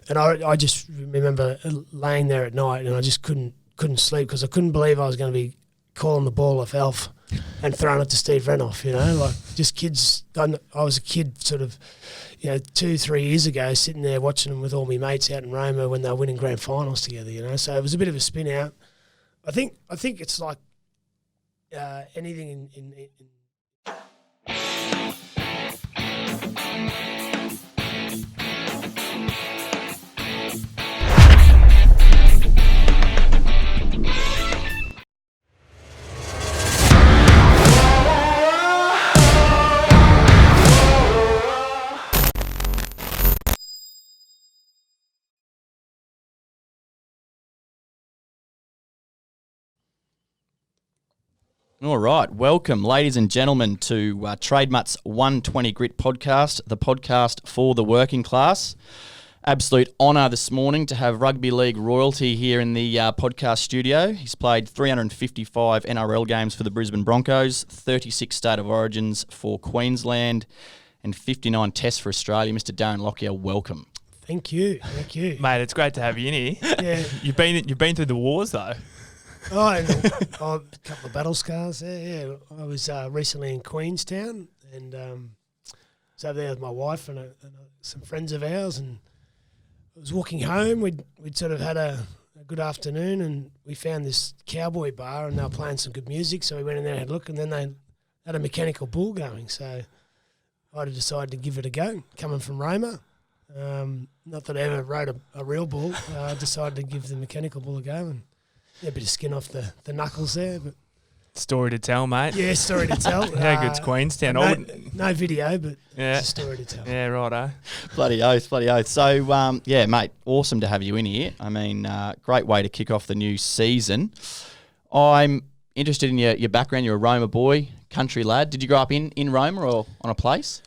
And I just remember laying there at night and I just couldn't sleep because I couldn't believe I was going to be calling the ball off Alf and throwing it to Steve Renoff, like just kids. I was a kid sort of, 2-3 years ago sitting there watching them with all my mates out in Roma when they were winning grand finals together, so it was a bit of a spin out. I think it's like anything in All right, welcome, ladies and gentlemen, to Trademutt's 120 Grit podcast, the podcast for the working class. Absolute honour this morning to have rugby league royalty here in the podcast studio. He's played 355 NRL games for the Brisbane Broncos, 36 State of Origins for Queensland, and 59 tests for Australia. Mr. Darren Lockyer, welcome. Thank you, mate. It's great to have you in here. Yeah, you've been through the wars though. A couple of battle scars there, yeah. I was recently in Queenstown and was over there with my wife and some friends of ours, and I was walking home. We'd sort of had a good afternoon and we found this cowboy bar and they were playing some good music, so we went in there and had a look, and then they had a mechanical bull going, so I decided to give it a go, coming from Roma. Not that I ever rode a real bull. I decided to give the mechanical bull a go and a bit of skin off the knuckles there, but story to tell, mate. Yeah, story to tell. How good's Queenstown? No video, but it's a story to tell. Yeah, righto. Bloody oath. So, mate, awesome to have you in here. I mean, great way to kick off the new season. I'm interested in your background. You're a Roma boy, country lad. Did you grow up in Roma or on a place?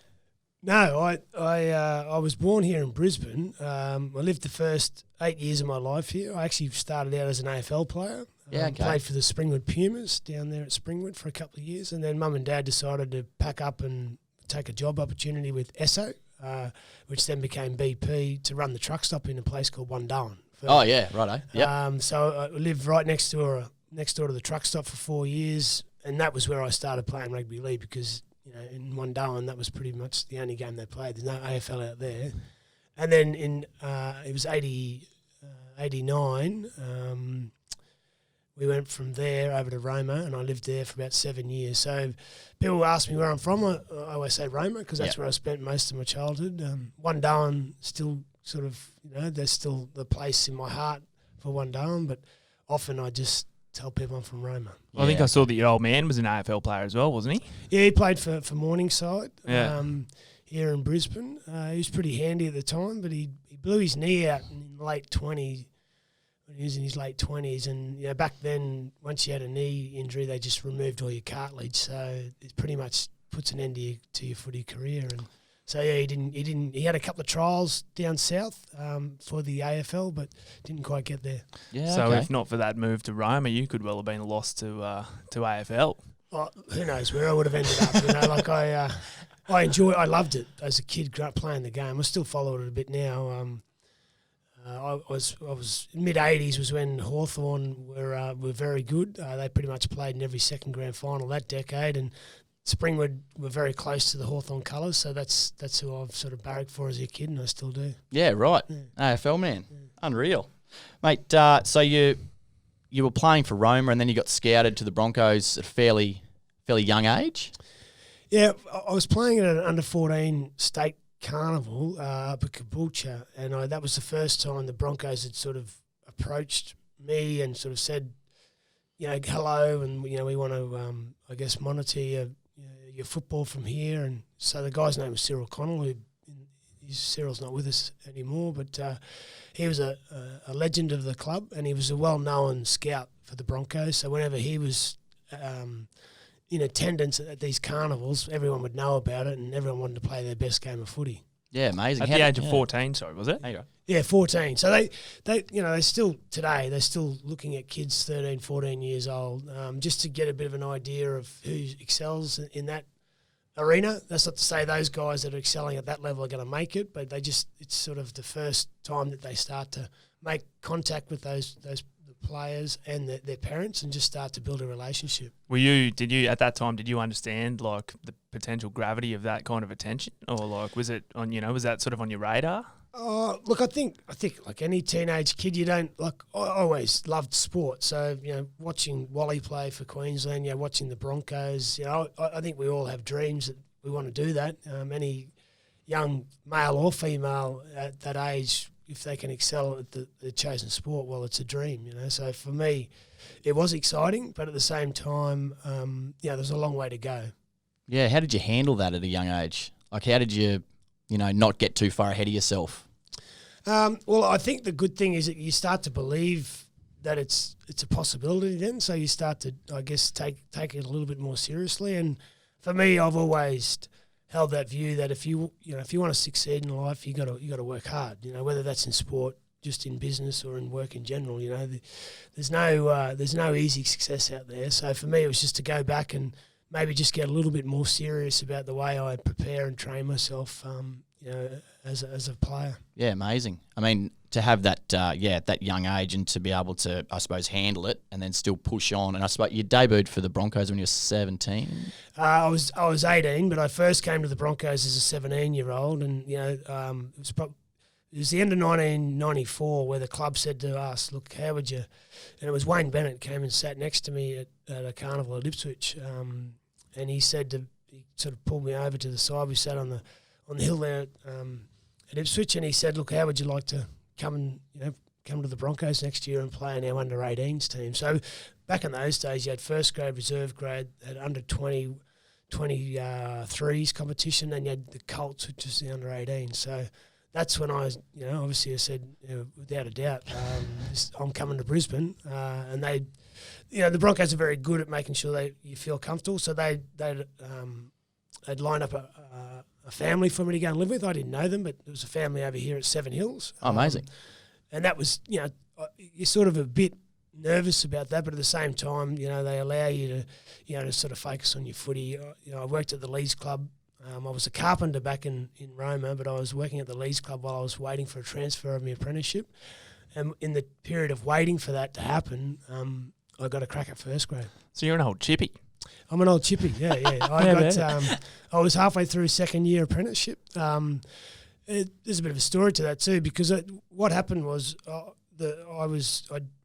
No, I was born here in Brisbane. I lived the first 8 years of my life here. I actually started out as an AFL player. Played for the Springwood Pumas down there at Springwood for a couple of years, and then Mum and Dad decided to pack up and take a job opportunity with Esso, which then became BP, to run the truck stop in a place called Wundarran. Oh yeah, righto. Yep. So I lived right next door to the truck stop for 4 years, and that was where I started playing rugby league because, in Wundarran, that was pretty much the only game they played. There's no AFL out there. And then it was 89, we went from there over to Roma, and I lived there for about 7 years. So people ask me where I'm from. I always say Roma because that's where I spent most of my childhood. Wundarran still sort of, there's still the place in my heart for Wundarran, but often I just tell people I'm from Roma. Well, I think I saw that your old man was an AFL player as well, wasn't he? Yeah, he played for Morningside here in Brisbane. He was pretty handy at the time, but he blew his knee out in the late 20s, when he was in his late 20s. And back then, once you had a knee injury, they just removed all your cartilage, so it pretty much puts an end to your footy career. And so he didn't. He had a couple of trials down south for the AFL, but didn't quite get there. Yeah. So if not for that move to Roma, you could well have been lost to AFL. Oh, who knows where I would have ended up? I loved it as a kid, playing the game. I still follow it a bit now. I was mid-80s was when Hawthorn were very good. They pretty much played in every second grand final that decade, and Springwood were very close to the Hawthorn colours, so that's who I've sort of barracked for as a kid, and I still do. Yeah, right. Yeah. AFL man. Yeah. Unreal. Mate, so you were playing for Roma and then you got scouted to the Broncos at a fairly young age? Yeah, I was playing at an under-14 state carnival up at Caboolture, and that was the first time the Broncos had sort of approached me and sort of said, hello, and we want to, monitor your football from here. And so the guy's name was Cyril Connell, Cyril's not with us anymore, but he was a legend of the club, and he was a well-known scout for the Broncos. So whenever he was in attendance at these carnivals, everyone would know about it, and everyone wanted to play their best game of footy. Yeah, amazing. At the age of 14, sorry, was it? There you go. Yeah, 14. So they're still looking at kids 13, 14 years old, just to get a bit of an idea of who excels in that arena. That's not to say those guys that are excelling at that level are going to make it, but it's sort of the first time that they start to make contact with those players and their parents and just start to build a relationship. Did you at that time, did you understand like the potential gravity of that kind of attention, or like was it on, was that sort of on your radar? Look, I think like any teenage kid, you don't I always loved sport. So, watching Wally play for Queensland, watching the Broncos, I think we all have dreams that we want to do that. Any young male or female at that age, if they can excel at the chosen sport, well, it's a dream, So for me, it was exciting, but at the same time, there's a long way to go. Yeah, how did you handle that at a young age? Like, how did you, not get too far ahead of yourself? Well, I think the good thing is that you start to believe that it's a possibility then, so you start to, I guess, take it a little bit more seriously. And for me, I've always held that view that if you want to succeed in life, you got to work hard. Whether that's in sport, just in business, or in work in general. There's no easy success out there. So for me, it was just to go back and maybe just get a little bit more serious about the way I prepare and train myself. As a player. Yeah, amazing. I mean, to have that, at that young age, and to be able to, I suppose, handle it and then still push on. And I suppose you debuted for the Broncos when you were 17. I was 18, but I first came to the Broncos as a 17-year-old, and it was the end of 1994 where the club said to us, "Look, how would you?" And it was Wayne Bennett came and sat next to me at a carnival at Ipswich, and he sort of pulled me over to the side. We sat on the hill there at Ipswich, and he said, "Look, how would you like to come to the Broncos next year and play in our under-18s team?" So back in those days, you had first grade, reserve grade, had under 23s competition, and you had the Colts, which is the under-18s. So that's when I said, without a doubt, I'm coming to Brisbane, and they, the Broncos are very good at making sure you feel comfortable. So they'd line up a family for me to go and live with. I didn't know them, but there was a family over here at Seven Hills. Oh, amazing. And that was, you're sort of a bit nervous about that, but at the same time, they allow you to sort of focus on your footy. I worked at the Leeds Club. I was a carpenter back in Roma, but I was working at the Leeds Club while I was waiting for a transfer of my apprenticeship. And in the period of waiting for that to happen, I got a crack at first grade. So you're an old chippy. I'm an old chippy, yeah. I was halfway through second year apprenticeship. There's a bit of a story to that too, because what happened was I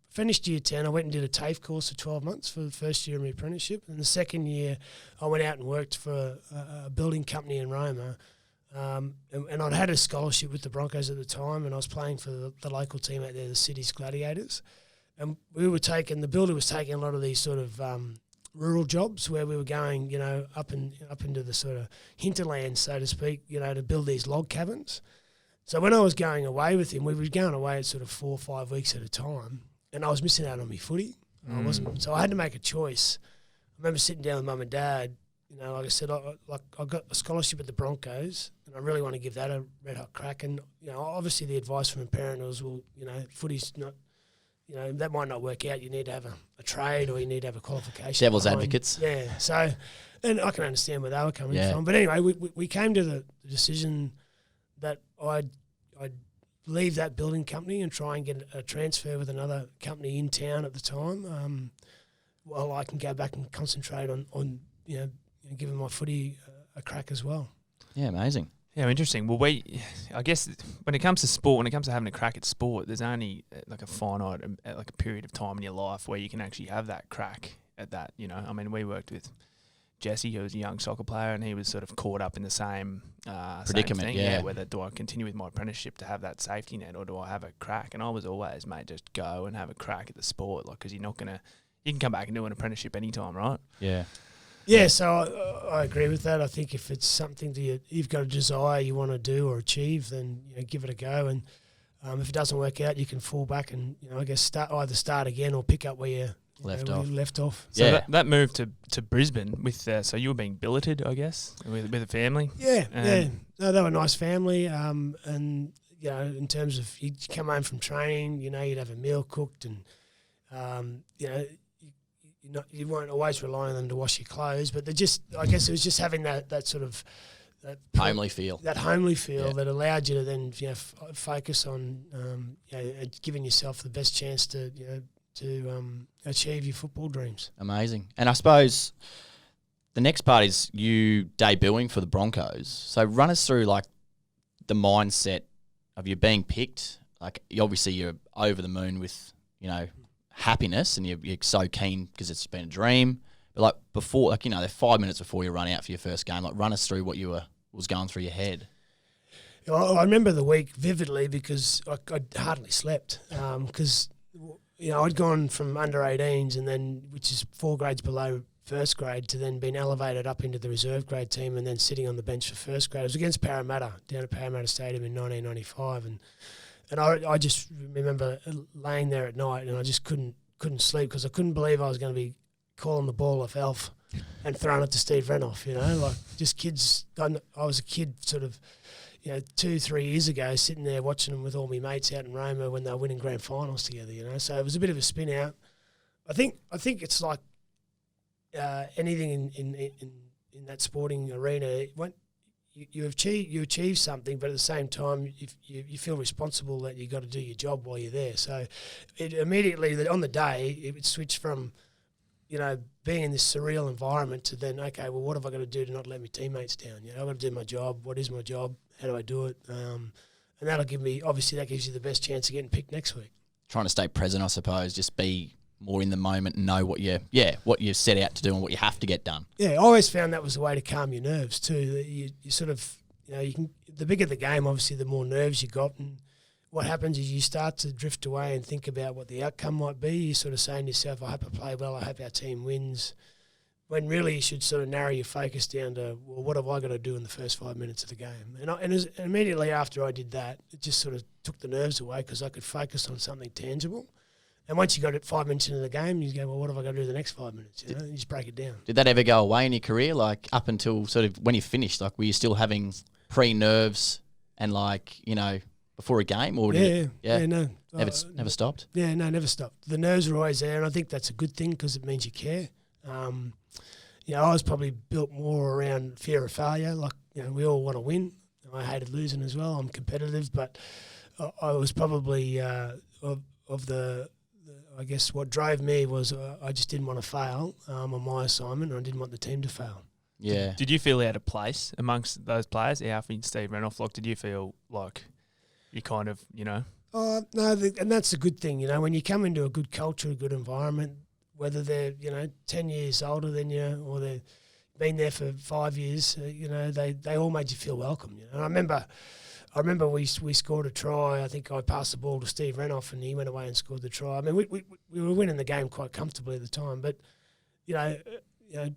finished year 10. I went and did a TAFE course for 12 months for the first year of my apprenticeship, and the second year I went out and worked for a building company in Roma. And I'd had a scholarship with the Broncos at the time, and I was playing for the local team out there, the City's Gladiators. And the builder was taking a lot of these sort of rural jobs where we were going, up into the sort of hinterland, so to speak, to build these log cabins. So when I was going away with him, we were going away at sort of 4 or 5 weeks at a time, and I was missing out on my footy. So I had to make a choice. I remember sitting down with Mum and Dad. Like I said, I got a scholarship at the Broncos, and I really want to give that a red hot crack. And obviously the advice from a parent was, well, footy's not. That might not work out. You need to have a trade, or you need to have a qualification. Devil's advocates. Yeah. So, and I can understand where they were coming from. But anyway, we came to the decision that I'd leave that building company and try and get a transfer with another company in town at the time, while I can go back and concentrate on giving my footy a crack as well. Yeah, amazing. Yeah, interesting. Well, I guess when it comes to sport, when it comes to having a crack at sport, there's only like a finite, like a period of time in your life where you can actually have that crack at that. I mean, we worked with Jesse, who was a young soccer player, and he was sort of caught up in the same predicament. Same thing, yeah. Whether do I continue with my apprenticeship to have that safety net, or do I have a crack? And I was always, mate, just go and have a crack at the sport, because you're not gonna. You can come back and do an apprenticeship anytime, right? Yeah. Yeah, so I agree with that. I think if it's something that you've got a desire you want to do or achieve, then give it a go. And if it doesn't work out, you can fall back and I guess start again or pick up where you left off. So that move to Brisbane with so you were being billeted, I guess, with a family. Yeah, No, they were a nice family. And in terms of you'd come home from training, you'd have a meal cooked, and you weren't always relying on them to wash your clothes, but I guess it was just having that sort of homely feel. That homely feel that allowed you to then focus on giving yourself the best chance to achieve your football dreams. Amazing. And I suppose the next part is you debuting for the Broncos. So run us through like the mindset of you being picked. Like obviously you're over the moon with happiness, and you're so keen because it's been a dream. But like before, they're 5 minutes before you run out for your first game. Like run us through what was going through your head. I remember the week vividly because I hardly slept because I'd gone from under 18s and then, which is 4 grades below first grade, to then being elevated up into the reserve grade team and then sitting on the bench for first grade. It was against Parramatta down at Parramatta Stadium in 1995, and I just remember laying there at night and I just couldn't sleep because I couldn't believe I was going to be calling the ball off Alf and throwing it to Steve Renouf, like just kids. I was a kid sort of, 2-3 years ago, sitting there watching them with all my mates out in Roma when they were winning grand finals together, So it was a bit of a spin out. I think it's like anything in that sporting arena. When you achieve something, but at the same time you feel responsible that you got to do your job while you're there. So it immediately on the day it would switch from being in this surreal environment to then, okay, well, what have I got to do to not let my teammates down? I've got to do my job. What is my job? How do I do it? And that'll that gives you the best chance of getting picked next week. Trying to stay present, I suppose, just be more in the moment and know what you set out to do and what you have to get done. Yeah, I always found that was the way to calm your nerves too. That you sort of, you can, the bigger the game, obviously, the more nerves you got, and what happens is you start to drift away and think about what the outcome might be. You're sort of saying to yourself, I hope I play well, I hope our team wins, when really you should sort of narrow your focus down to, well, what have I got to do in the first 5 minutes of the game? And immediately after I did that, it just sort of took the nerves away because I could focus on something tangible. And once you got it 5 minutes into the game, you go, well, what have I got to do the next 5 minutes? You just break it down. Did that ever go away in your career? Like up until sort of when you finished, like were you still having pre-nerves and before a game? Or no. Never stopped? Yeah, no, never stopped. The nerves are always there, and I think that's a good thing because it means you care. I was probably built more around fear of failure. Like, we all want to win. I hated losing as well. I'm competitive, but I was probably I guess what drove me was I just didn't want to fail on my assignment, and I didn't want the team to fail. Yeah. Did you feel out of place amongst those players, Alfie and Steve Renouf? Like, did you feel like you kind of, Oh, no, and that's a good thing, when you come into a good culture, a good environment, whether they're, 10 years older than you or they've been there for 5 years, they all made you feel welcome. And I remember we scored a try. I think I passed the ball to Steve Renouf and he went away and scored the try. I mean, we were winning the game quite comfortably at the time, but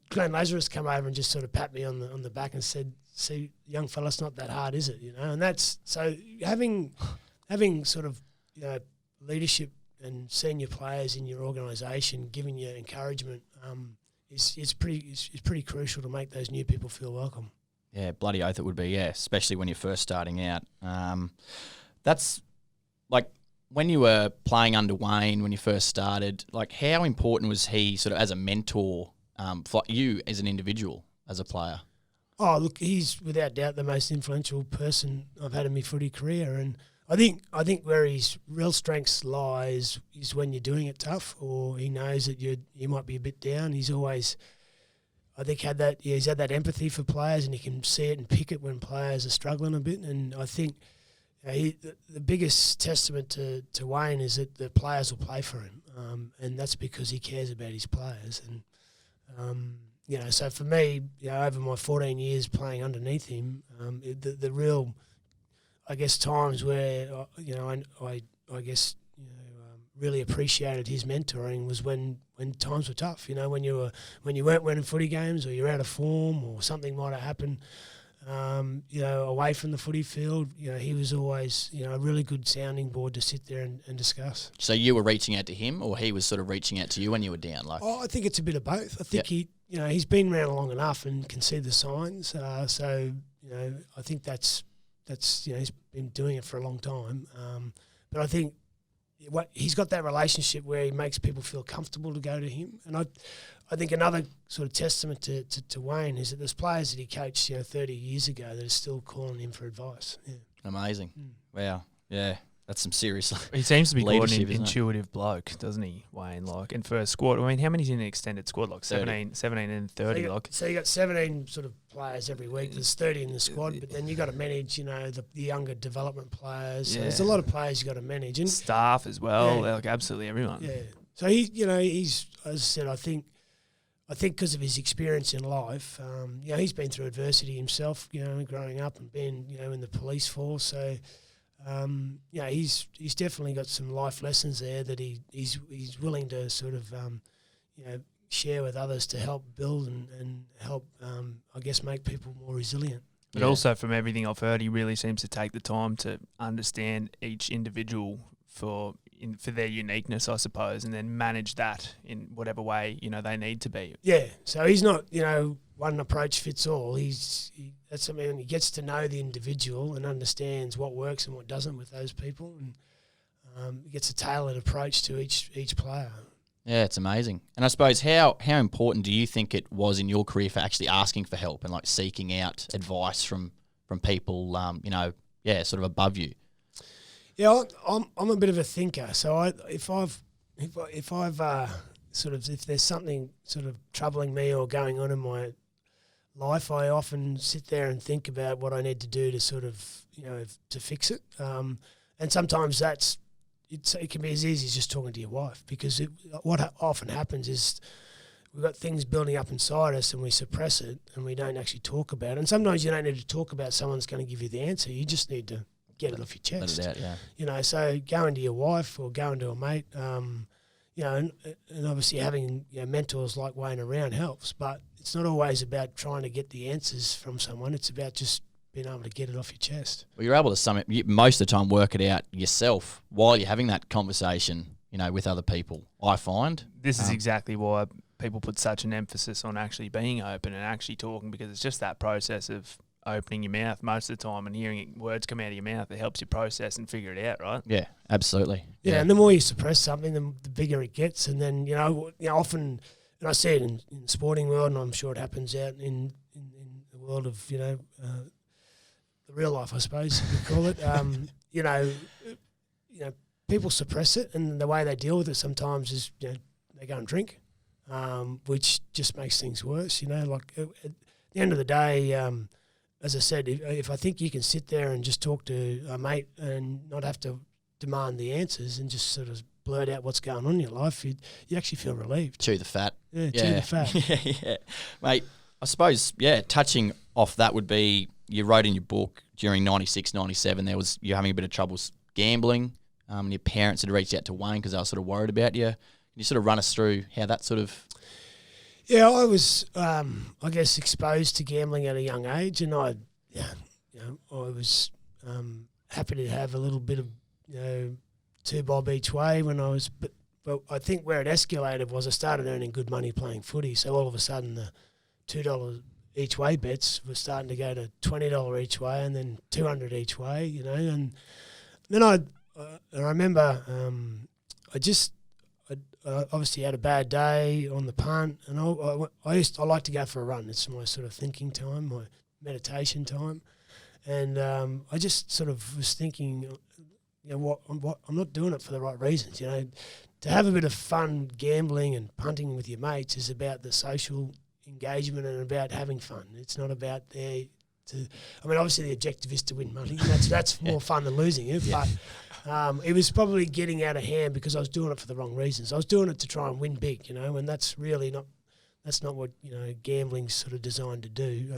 Glenn Lazarus came over and just sort of pat me on the back and said, "See, young fella, it's not that hard, is it?" And that's so having sort of leadership and senior players in your organisation giving you encouragement is pretty crucial to make those new people feel welcome. Yeah, bloody oath it would be, yeah, especially when you're first starting out. That's like when you were playing under Wayne, when you first started, like how important was he sort of as a mentor for you as an individual, as a player? Oh, look, he's without doubt the most influential person I've had in my footy career, and I think where his real strengths lies is when you're doing it tough, or he knows that you might be a bit down. He's always, I think, he's had that empathy for players, and he can see it and pick it when players are struggling a bit. And I think the biggest testament to Wayne is that the players will play for him, and that's because he cares about his players. And so for me, over my 14 years playing underneath him, the real, I guess, times where I guess really appreciated his mentoring was when times were tough. When you weren't winning footy games, or you're out of form, or something might have happened. Away from the footy field, he was always a really good sounding board to sit there and discuss. So you were reaching out to him, or he was sort of reaching out to you when you were down? I think it's a bit of both. I think he's been around long enough and can see the signs. So I think that's he's been doing it for a long time. But I think he's got that relationship where he makes people feel comfortable to go to him. And I think another sort of testament to Wayne is that there's players that he coached 30 years ago that are still calling him for advice. Yeah. Amazing. Wow. Yeah. That's some serious. He seems to be quite an isn't it? intuitive bloke, doesn't he, Wayne? Like, and for a squad, I mean, how many's in an extended squad? Like 17 and 30. So you got 17 sort of players every week. There's 30 in the squad, but then you got to manage, the younger development players. So there's a lot of players you got to manage, and staff as well. Yeah. Like absolutely everyone. Yeah. So he's, as I said, I think because of his experience in life, he's been through adversity himself, growing up and being, in the police force. So. He's definitely got some life lessons there that he's willing to sort of share with others to help build and help I guess make people more resilient. But also from everything I've heard, he really seems to take the time to understand each individual for their uniqueness, I suppose, and then manage that in whatever way they need to be. Yeah, so he's not one approach fits all. That's something he gets to know the individual and understands what works and what doesn't with those people, and he gets a tailored approach to each player. Yeah, it's amazing. And I suppose how important do you think it was in your career for actually asking for help and like seeking out advice from people, sort of above you? Yeah, I'm a bit of a thinker. So if there's something sort of troubling me or going on in my life, I often sit there and think about what I need to do to sort of to fix it. And sometimes it can be as easy as just talking to your wife, because what often happens is we've got things building up inside us and we suppress it and we don't actually talk about it. And sometimes you don't need to talk about someone's going to give you the answer. You just need to get it off your chest. Let it out, yeah. So going to your wife or going to a mate, and obviously having mentors like Wayne around helps, but it's not always about trying to get the answers from someone. It's about just being able to get it off your chest. Well, you're able to most of the time work it out yourself while you're having that conversation, with other people. I find this is exactly why people put such an emphasis on actually being open and actually talking, because it's just that process of opening your mouth most of the time and hearing words come out of your mouth that helps you process and figure it out, right? Yeah, absolutely. Yeah, and the more you suppress something, the bigger it gets. And then, often, and I see it in the sporting world, and I'm sure it happens out in the world of, the real life, I suppose you call it. People suppress it, and the way they deal with it sometimes is, they go and drink, which just makes things worse. Like at the end of the day, as I said, if I think you can sit there and just talk to a mate and not have to demand the answers and just sort of blurt out what's going on in your life, you actually feel relieved. Chew the fat. Yeah, chew the fat. yeah. Mate, I suppose, touching off that would be, you wrote in your book during 96, 97, you're having a bit of trouble gambling, and your parents had reached out to Wayne because they were sort of worried about you. Can you sort of run us through how that sort of... Yeah, I was, I guess, exposed to gambling at a young age, and I was happy to have a little bit of, $2 bob each way when I was. But I think where it escalated was I started earning good money playing footy. So all of a sudden the $2 each way bets were starting to go to $20 each way, and then $200 each way. And then I remember I obviously had a bad day on the punt, and I like to go for a run. It's my sort of thinking time, my meditation time, and I just sort of was thinking, I'm not doing it for the right reasons. To have a bit of fun gambling and punting with your mates is about the social engagement and about having fun. It's not about obviously the objective is to win money. That's more fun than losing it, but. It was probably getting out of hand because I was doing it for the wrong reasons. I was doing it to try and win big, and that's really not what gambling's sort of designed to do.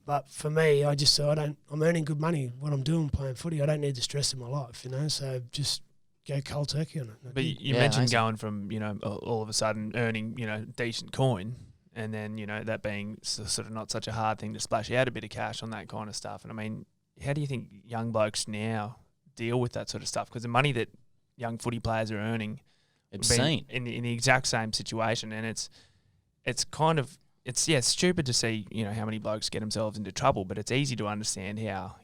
But for me, I just said I'm earning good money what I'm doing playing footy. I don't need the stress in my life, so just go cold turkey on it. But you mentioned going from all of a sudden earning decent coin, and then that being sort of not such a hard thing to splash out a bit of cash on that kind of stuff. And I mean, how do you think young blokes now deal with that sort of stuff? Because the money that young footy players are earning, obscene, in the exact same situation, and it's stupid to see how many blokes get themselves into trouble, but it's easy to understand how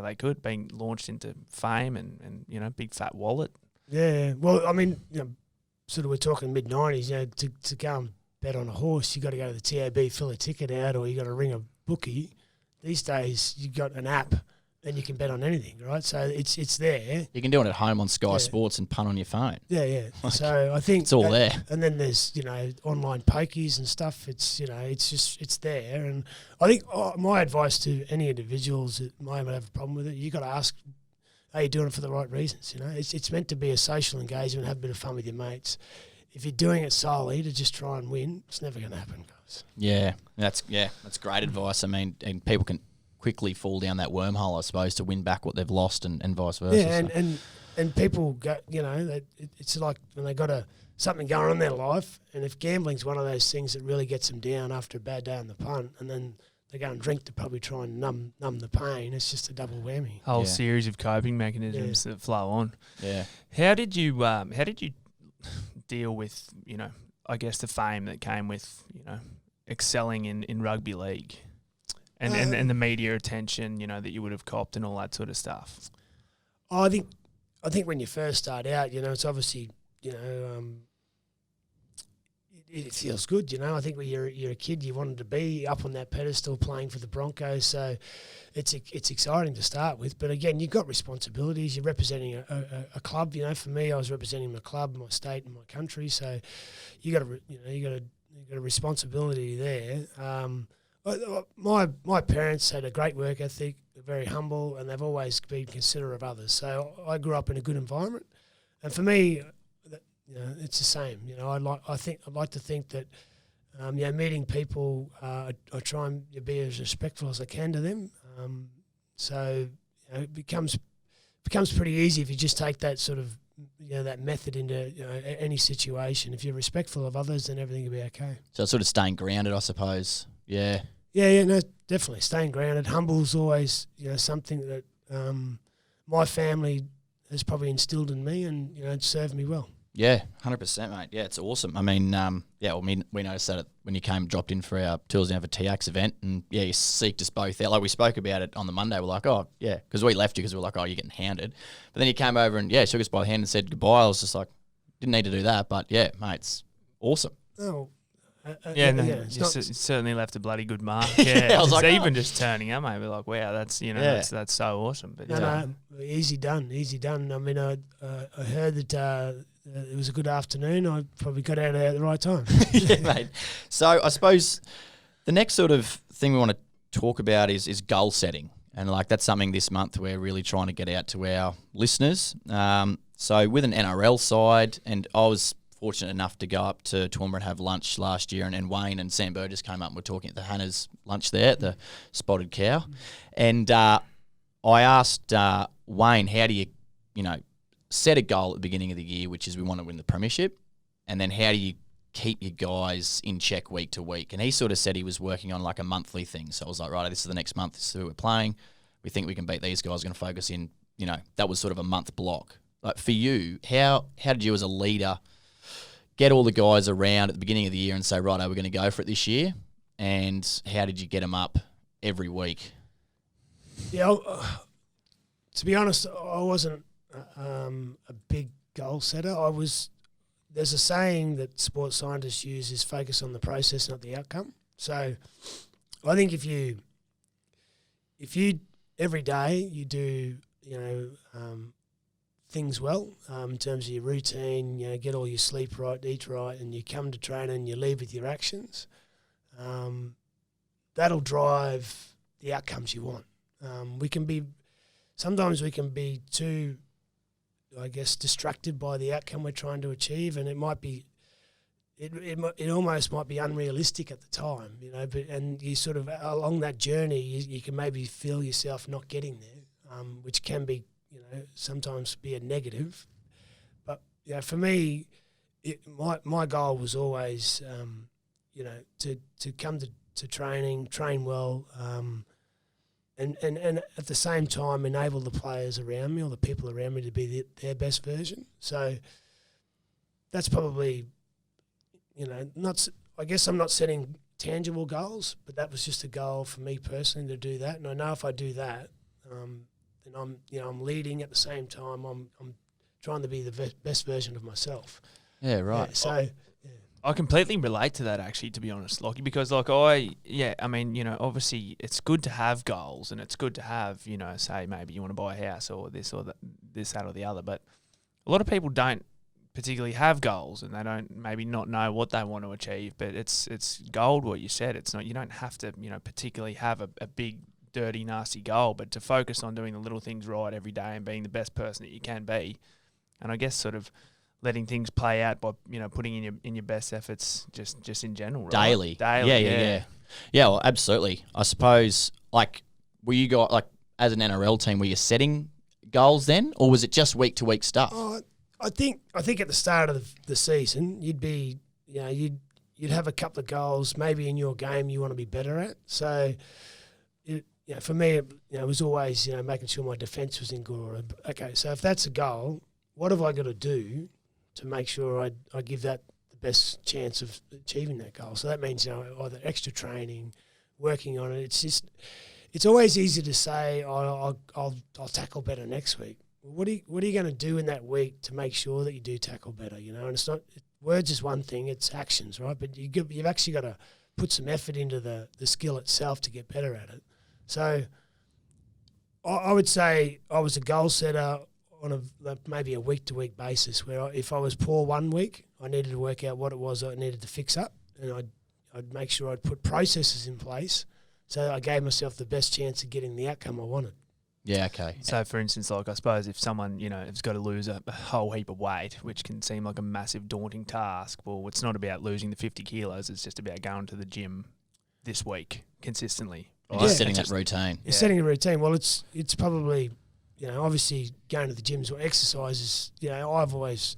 they could, being launched into fame and big fat wallet. Yeah. Well, I mean, sort of we're talking mid-90s, to go and bet on a horse, you got to go to the TAB, fill a ticket out, or you got to ring a bookie. These days, you've got an app and you can bet on anything, right? So it's there. You can do it at home on Sky Sports and punt on your phone. Yeah. So I think it's all there. And then there's online pokies and stuff. It's it's there. And I think my advice to any individuals that might have a problem with it, you got to ask, are you doing it for the right reasons? It's meant to be a social engagement, have a bit of fun with your mates. If you're doing it solely to just try and win, it's never going to happen, guys. Yeah, that's great advice. I mean, and people can quickly fall down that wormhole, I suppose, to win back what they've lost and vice versa. Yeah, and people go, it's like when they got something going on in their life, and if gambling's one of those things that really gets them down after a bad day on the punt, and then they go and drink to probably try and numb the pain, it's just a double whammy. Whole series of coping mechanisms that flow on. Yeah. How did you deal with, I guess the fame that came with, excelling in rugby league and the media attention, that you would have copped and all that sort of stuff? I think when you first start out, it's obviously, it feels good, I think when you're a kid, you wanted to be up on that pedestal playing for the Broncos, so it's exciting to start with. But again, you've got responsibilities. You're representing a club. For me, I was representing my club, my state, and my country. So you got a responsibility there. My parents had a great work ethic, very humble, and they've always been considerate of others. So I grew up in a good environment, and for me, it's the same. I'd like to think that, meeting people, I try and be as respectful as I can to them. So it becomes pretty easy if you just take that sort of that method into any situation. If you're respectful of others, then everything will be okay. So it's sort of staying grounded, I suppose. Yeah. Yeah, no, definitely staying grounded. Humble's always something that my family has probably instilled in me, and it served me well. Yeah, 100%, mate. Yeah, it's awesome. I mean, we noticed that when you came, dropped in for our Tools Down for TX event, and you seeked us both out. Like, we spoke about it on the Monday. We're like, oh, yeah, because we left you because we were like, oh, you're getting hounded. But then you came over and, shook us by the hand and said goodbye. I was just like, didn't need to do that, but yeah, mate, it's awesome. Oh, you certainly left a bloody good mark. Yeah, I was like, even just turning up, mate, we're like, wow, that's that's so awesome. But no, easy done. I mean, I heard that it was a good afternoon. I probably got out of there at the right time. Yeah, mate. So I suppose the next sort of thing we want to talk about is goal setting, and that's something this month we're really trying to get out to our listeners. So with an NRL side, and I was fortunate enough to go up to Toowoomba and have lunch last year, and Wayne and Sam Burgess came up and were talking at the Hannah's lunch there at the Spotted Cow. And I asked Wayne, how do you, set a goal at the beginning of the year, which is we want to win the premiership, and then how do you keep your guys in check week to week? And he sort of said he was working on a monthly thing. So I was like, right, this is the next month, this is who we're playing. We think we can beat these guys, we're going to focus in, that was sort of a month block. Like for you, how did you as a leader get all the guys around at the beginning of the year and say, right, we're going to go for it this year? And how did you get them up every week? Yeah, to be honest, I wasn't a big goal setter. There's a saying that sports scientists use is focus on the process, not the outcome. So I think if you every day you do, things well in terms of your routine, get all your sleep right, eat right, and you come to training and you leave with your actions, that'll drive the outcomes you want. Sometimes we can be too, I guess, distracted by the outcome we're trying to achieve, and it almost might be unrealistic at the time, and you sort of, along that journey, you can maybe feel yourself not getting there, which can be, sometimes be a negative. But for me, my goal was always, to come to training, train well, and at the same time enable the players around me or the people around me to be their best version. So that's probably, I guess I'm not setting tangible goals, but that was just a goal for me personally to do that. And I know if I do that, then I'm leading at the same time. I'm trying to be the best version of myself. Yeah, right. Yeah, so. I completely relate to that, actually, to be honest, Locky, because obviously it's good to have goals and it's good to have, say maybe you want to buy a house or this or that or the other, but a lot of people don't particularly have goals and they don't maybe not know what they want to achieve, but it's gold what you said. It's not, you don't have to, particularly have a big, dirty, nasty goal, but to focus on doing the little things right every day and being the best person that you can be. And I guess sort of letting things play out by putting in your best efforts just in general, right? Daily. Yeah. Well, absolutely. I suppose were you guys as an NRL team, were you setting goals then, or was it just week to week stuff? I think at the start of the season you'd be you'd have a couple of goals maybe in your game you want to be better at. So for me it was always making sure my defence was in good order. Okay, so if that's a goal, what have I got to do to make sure I give that the best chance of achieving that goal? So that means either extra training, working on it. It's always easy to say I'll tackle better next week. What are you going to do in that week to make sure that you do tackle better? And it's not words is one thing, it's actions, right? But you've actually got to put some effort into the skill itself to get better at it. So I would say I was a goal setter on maybe a week-to-week basis, where if I was poor one week, I needed to work out what it was I needed to fix up, and I'd make sure I'd put processes in place so I gave myself the best chance of getting the outcome I wanted. Yeah, okay. So, for instance, I suppose if someone, has got to lose a whole heap of weight, which can seem like a massive daunting task, well, it's not about losing the 50 kilos, it's just about going to the gym this week consistently. Right? Just setting that routine. Yeah. Setting a routine. Well, it's probably... obviously going to the gyms or exercises, I've always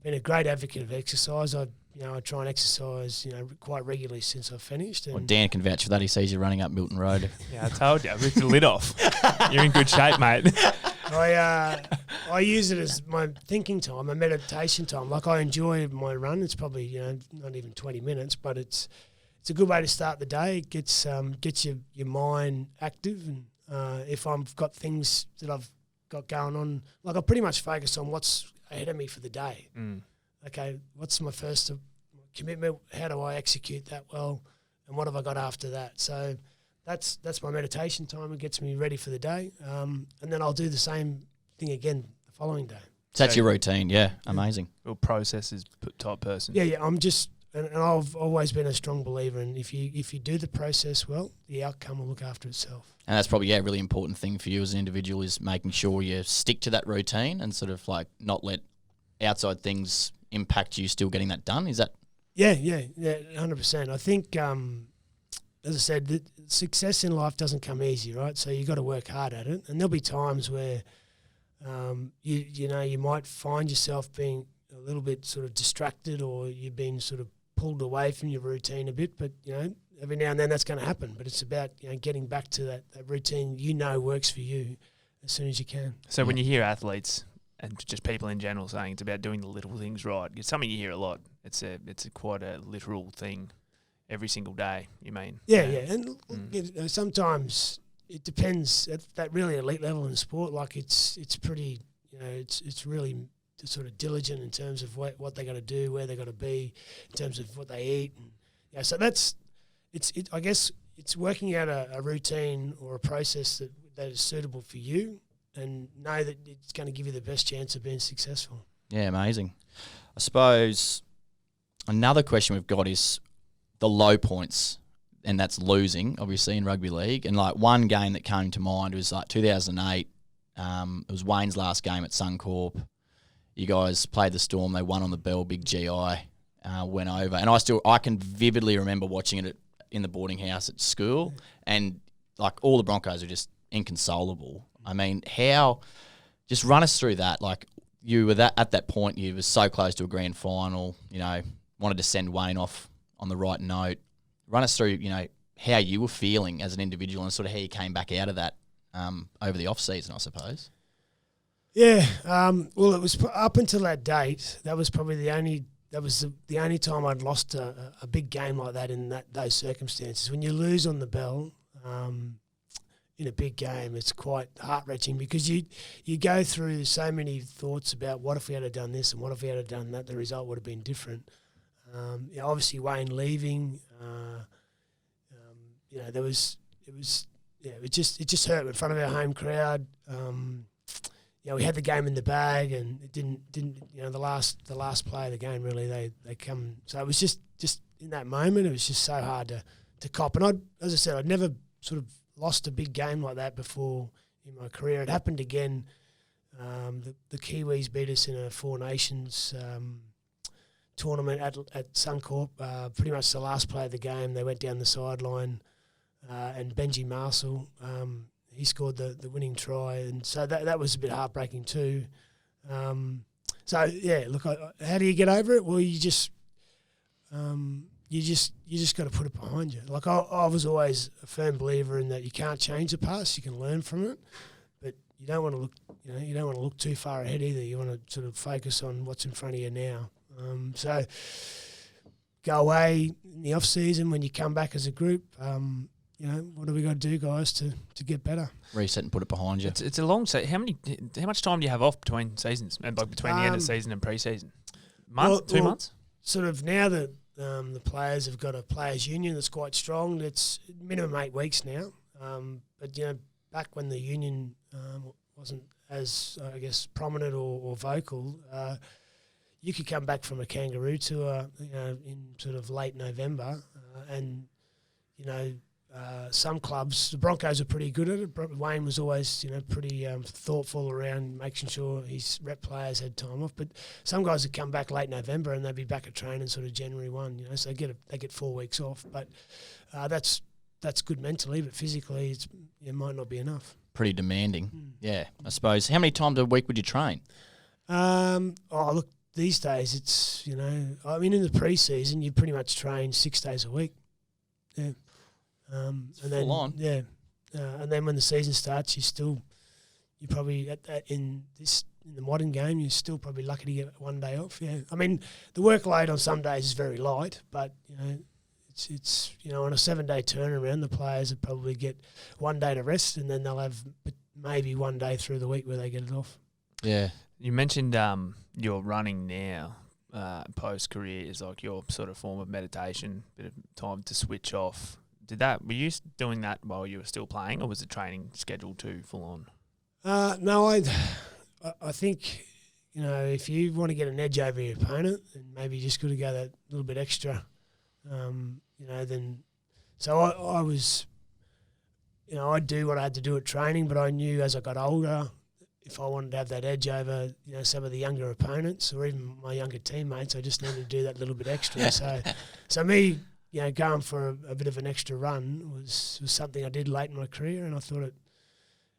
been a great advocate of exercise. I try and exercise, quite regularly since I've finished. And Dan can vouch for that. He sees you running up Milton Road. Yeah, I told you. I ripped the lid off. You're in good shape, mate. I use it as my thinking time, my meditation time. I enjoy my run. It's probably, not even 20 minutes, but it's a good way to start the day. It gets your mind active, and if I've got things that I've got going on, I pretty much focus on what's ahead of me for the day. Okay, what's my first commitment? How do I execute that well? And what have I got after that? So that's my meditation time. It gets me ready for the day. And then I'll do the same thing again the following day. So that's your routine, yeah. Amazing. Real processes type person. Yeah, I'm just... And I've always been a strong believer in if you do the process well, the outcome will look after itself. And that's probably a really important thing for you as an individual is making sure you stick to that routine and sort of not let outside things impact you still getting that done. Is that? Yeah, 100%. I think, as I said, success in life doesn't come easy, right? So you got to work hard at it, and there'll be times where you might find yourself being a little bit sort of distracted, or you've been sort of pulled away from your routine a bit, but every now and then that's going to happen. But it's about getting back to that routine works for you as soon as you can. So when you hear athletes and just people in general saying it's about doing the little things right, it's something you hear a lot. It's quite a literal thing every single day. You mean? Yeah. And sometimes it depends at that really elite level in sport. It's pretty it's really sort of diligent in terms of what they got to do, where they got to be, in terms of what they eat, and so I guess it's working out a routine or a process that is suitable for you, and know that it's going to give you the best chance of being successful. Yeah, amazing. I suppose another question we've got is the low points, and that's losing, obviously, in rugby league. And one game that came to mind was 2008. It was Wayne's last game at Suncorp. You guys played the Storm. They won on the bell. Big GI went over, and I can vividly remember watching it in the boarding house at school, and all the Broncos are just inconsolable. I mean, just run us through that. You were at that point, you were so close to a grand final. Wanted to send Wayne off on the right note. Run us through, how you were feeling as an individual and sort of how you came back out of that over the off season, I suppose. Yeah, well, it was up until that date. That was probably the only time I'd lost a big game like that in those circumstances. When you lose on the bell, in a big game, it's quite heart-wrenching because you go through so many thoughts about what if we had done this and what if we had done that, the result would have been different. Obviously Wayne leaving, it just hurt in front of our home crowd. We had the game in the bag, and it didn't. The last play of the game really they come. So it was just in that moment, it was just so hard to cop. And as I said, I'd never sort of lost a big game like that before in my career. It happened again. The Kiwis beat us in a Four Nations tournament at Suncorp. Pretty much the last play of the game, they went down the sideline, and Benji Marshall, he scored the winning try, and so that was a bit heartbreaking too. How do you get over it? Well, you just got to put it behind you. Like I was always a firm believer in that you can't change the past, you can learn from it, but you don't want to look too far ahead either. You want to sort of focus on what's in front of you now. So go away in the off season when you come back as a group. What do we got to do, guys, to get better? Reset and put it behind you. It's a long season. How much time do you have off between seasons, and between the end of season and pre-season? Two months? Sort of now that the players have got a players' union that's quite strong. It's minimum 8 weeks now. But back when the union wasn't as prominent or vocal, you could come back from a kangaroo tour, in sort of late November, and some clubs, the Broncos are pretty good at it. Wayne was always, pretty thoughtful around making sure his rep players had time off. But some guys would come back late November and they'd be back at training sort of January 1. So they get 4 weeks off. But that's good mentally, but physically it might not be enough. Pretty demanding, yeah. I suppose. How many times a week would you train? Look, these days it's in the pre-season you pretty much train 6 days a week. Yeah. And then full on. Yeah, and then when the season starts, you probably in the modern game, you're still probably lucky to get 1 day off. Yeah, I mean the workload on some days is very light, but it's on a 7-day turnaround, the players would probably get 1 day to rest, and then they'll have maybe 1 day through the week where they get it off. Yeah, you mentioned your running now. Post career is like your sort of form of meditation, bit of time to switch off. Were you doing that while you were still playing, or was the training schedule too full on? No, I think if you want to get an edge over your opponent, then maybe you just got to go that little bit extra. Then so I was, I'd do what I had to do at training, but I knew as I got older, if I wanted to have that edge over, some of the younger opponents or even my younger teammates, I just needed to do that little bit extra. So me, going for a bit of an extra run was something I did late in my career, and I thought it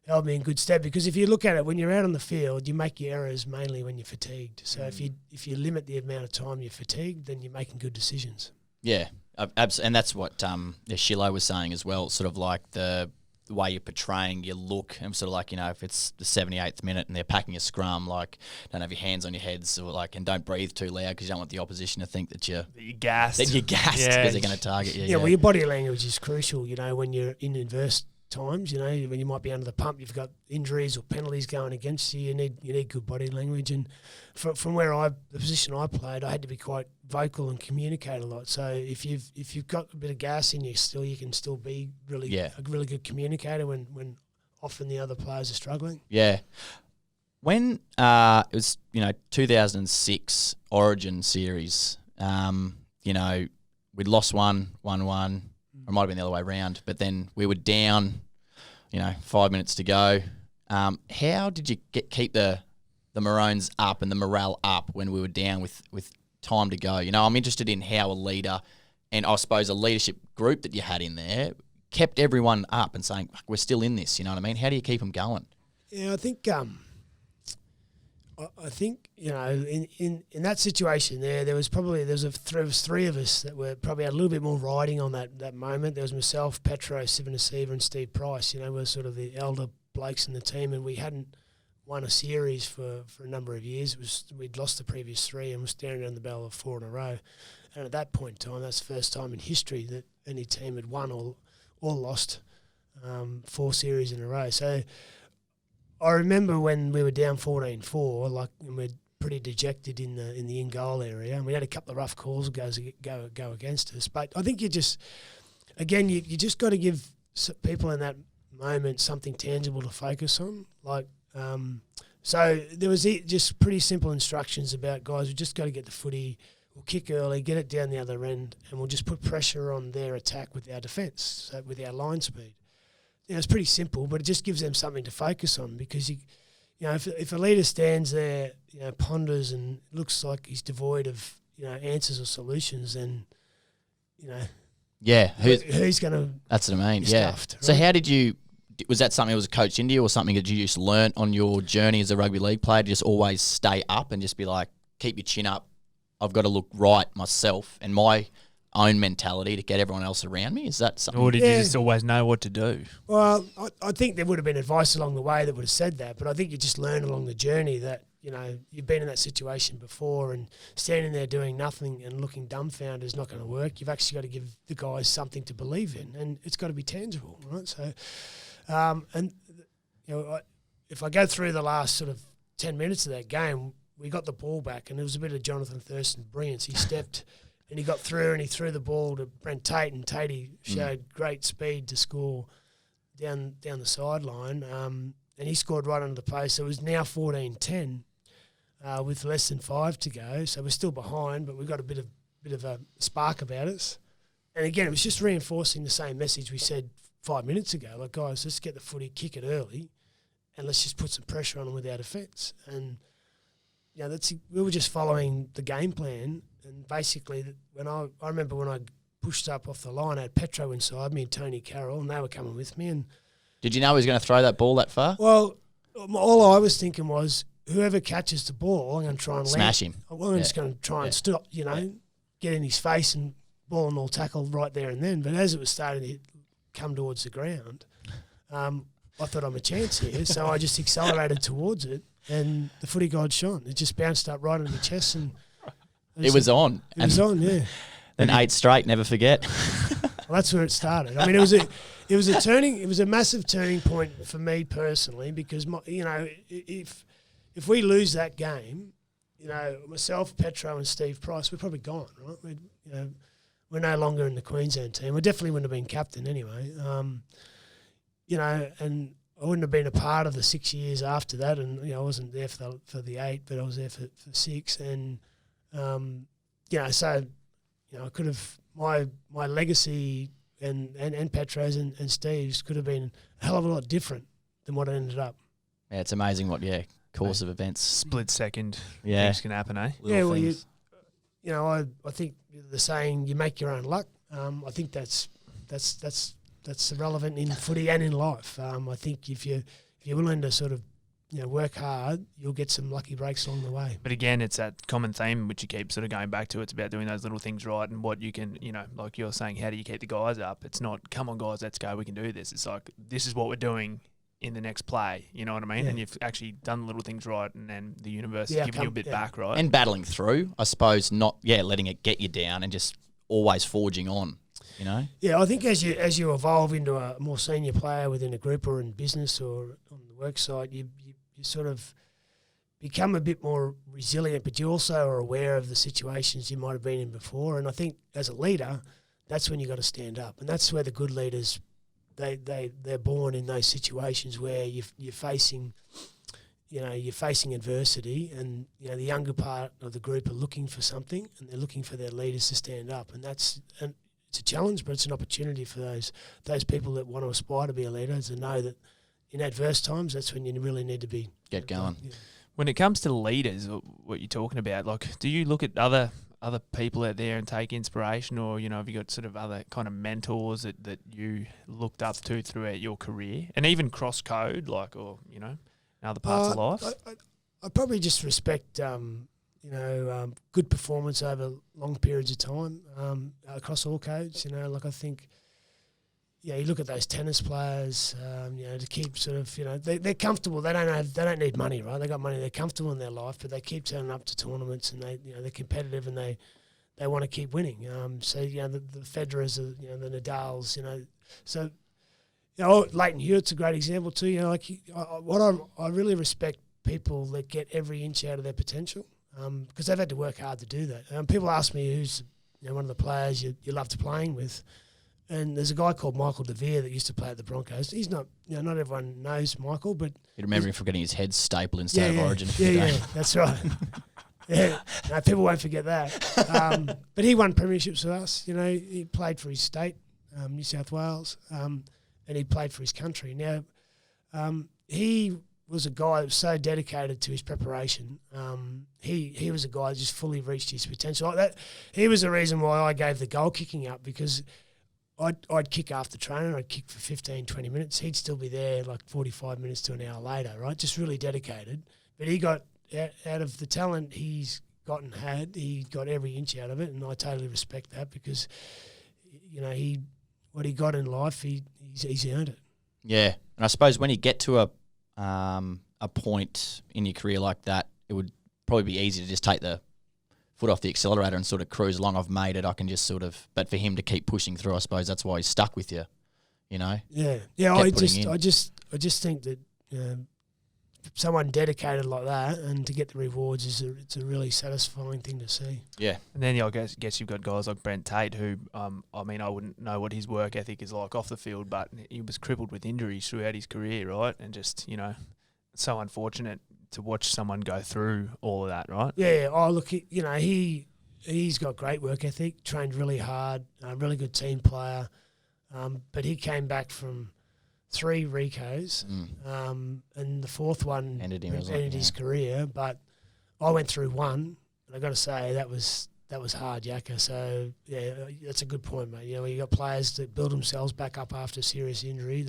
held me in good stead, because if you look at it, when you're out on the field, you make your errors mainly when you're fatigued. So if you limit the amount of time you're fatigued, then you're making good decisions. Yeah, and that's what Shilo was saying as well, sort of like the way you're portraying your look, and sort of like, if it's the 78th minute and they're packing a scrum, like don't have your hands on your heads, or and don't breathe too loud because you don't want the opposition to think that you're gassed. Because they're going to target you. Yeah, well, your body language is crucial, when you're in adverse times, when you might be under the pump, you've got injuries or penalties going against you, you need good body language. And from the position I played, I had to be quite vocal and communicate a lot. So if you've got a bit of gas in you still, you can still be a really good communicator when often the other players are struggling. Yeah. When it was 2006 Origin series, we'd lost 1-1. Or it might have been the other way around, but then we were down, 5 minutes to go. How did you keep the Maroons up and the morale up when we were down with time to go? I'm interested in how a leader, and I suppose a leadership group that you had in there, kept everyone up and saying, we're still in this, you know what I mean? How do you keep them going? Yeah, I think in that situation there was three of us that were probably had a little bit more riding on that moment. There was myself, Petro, Sivanasiva and Steve Price. We're sort of the elder blokes in the team, and we hadn't won a series for a number of years. We'd lost the previous 3 and was staring down the barrel of 4 in a row. And at that point in time, that's the first time in history that any team had won or lost 4 series in a row. So I remember when we were down 14-4, and we're pretty dejected in the in-goal area, and we had a couple of rough calls go against us. But I think you just got to give people in that moment something tangible to focus on. So there was just pretty simple instructions about, guys, we just got to get the footy, we'll kick early, get it down the other end, and we'll just put pressure on their attack with our defence, so with our line speed. It's pretty simple, but it just gives them something to focus on, because if a leader stands there, ponders and looks like he's devoid of answers or solutions, then who's going to? That's what I mean. Be stuffed, right? So how did you? Was that something that was coached into you, or something that you just learnt on your journey as a rugby league player to just always stay up and just be like, keep your chin up? I've got to look right myself and my own mentality to get everyone else around me. Is that something? Or did you just always know what to do? Well, I think there would have been advice along the way that would have said that, but I think you just learn along the journey that, you've been in that situation before, and standing there doing nothing and looking dumbfounded is not going to work. You've actually got to give the guys something to believe in, and it's got to be tangible, right? So, if I go through the last sort of 10 minutes of that game, we got the ball back, and there was a bit of Jonathan Thurston brilliance. He stepped and he got through, and he threw the ball to Brent Tate, and Tatey showed great speed to score down the sideline, and he scored right under the post. So it was now 14-10 with less than 5 to go. So we're still behind, but we've got a bit of a spark about us. And again, it was just reinforcing the same message we said 5 minutes ago. Like, guys, let's get the footy, kick it early, and let's just put some pressure on them with our defence. And we were just following the game plan. And basically, I remember when I pushed up off the line, I had Petro inside me and Tony Carroll, and they were coming with me. And did you know he was going to throw that ball that far? Well, all I was thinking was, whoever catches the ball, I'm going to try and smash him. I'm just going to try and stop, get in his face and ball and all tackle right there and then. But as it was starting to come towards the ground, I thought I'm a chance here, so I just accelerated towards it, and the footy god shone. It just bounced up right on my chest, and it was on. It was on, yeah. Then 8 straight, never forget. Well, that's where it started. I mean, it was a massive turning point for me personally, because if we lose that game, myself, Petro, and Steve Price, we're probably gone, right? We're no longer in the Queensland team. We definitely wouldn't have been captain anyway. And I wouldn't have been a part of the 6 years after that. And I wasn't there for the 8, but I was there for 6. And so I could have my legacy and Petro's and Steve's could have been a hell of a lot different than what it ended up. Yeah, it's amazing what course of events. Split second. Yeah, things can happen, eh? Little things. I think the saying, you make your own luck. I think that's relevant in footy and in life. I think if you're willing to sort of work hard, you'll get some lucky breaks along the way. But again, it's that common theme which you keep sort of going back to. It's about doing those little things right, and what you can, like you're saying, how do you keep the guys up? It's not, come on guys, let's go, we can do this. It's like, this is what we're doing in the next play, you know what I mean? Yeah. And you've actually done the little things right, and then the universe is giving you a bit back, right? And battling through, I suppose, not letting it get you down, and just always forging on, Yeah, I think as you evolve into a more senior player within a group or in business or on the work site, you sort of become a bit more resilient, but you also are aware of the situations you might have been in before. And I think as a leader, that's when you got to stand up, and that's where the good leaders, they're born in those situations where you're facing adversity, and the younger part of the group are looking for something, and they're looking for their leaders to stand up, and it's a challenge, but it's an opportunity for those people that want to aspire to be a leader to know that in adverse times, that's when you really need to be get going. Yeah. When it comes to leaders, what you're talking about, like, do you look at other people out there and take inspiration, or have you got sort of other kind of mentors that you looked up to throughout your career, and even cross code, like, or in other parts of life? I probably just respect good performance over long periods of time across all codes. Like, I think, you look at those tennis players, to keep sort of, they're comfortable. They don't need money, right? They got money. They're comfortable in their life, but they keep turning up to tournaments, and they're competitive, and they want to keep winning. So the Federers, the Nadals, so Leighton Hewitt's a great example too. You know, like I really respect people that get every inch out of their potential because they've had to work hard to do that. People ask me who's one of the players you loved playing with, and there's a guy called Michael DeVere that used to play at the Broncos. He's not, not everyone knows Michael, but you remember him for getting his head stapled in State of Origin. Yeah, that's right. Yeah, no, people won't forget that. But he won premierships with us. You know, he played for his state, New South Wales, and he played for his country. Now, he was a guy that was so dedicated to his preparation. He was a guy that just fully reached his potential. Like that, he was the reason why I gave the goal kicking up, because I'd kick after training. I'd kick for 15, 20 minutes. He'd still be there like 45 minutes to an hour later, right? Just really dedicated. But he got out of the talent he's he got every inch out of it, and I totally respect that because, what he got in life, he's earned it. Yeah, and I suppose when you get to a point in your career like that, it would probably be easy to just take the foot off the accelerator and sort of cruise along. I've made it. I can just but for him to keep pushing through, I suppose that's why he's stuck with you. Yeah. I just think that someone dedicated like that and to get the rewards it's a really satisfying thing to see. Yeah, and then I guess you've got guys like Brent Tate, who I wouldn't know what his work ethic is like off the field, but he was crippled with injuries throughout his career, right? And just so unfortunate to watch someone go through all of that, right? Yeah. Oh, look, he's got great work ethic, trained really hard, really good team player, but he came back from 3 Ricos, and the 4th one ended his career. But I went through 1, and I got to say that was hard, Yakka. So yeah, that's a good point, mate. You got players that build themselves back up after serious injury.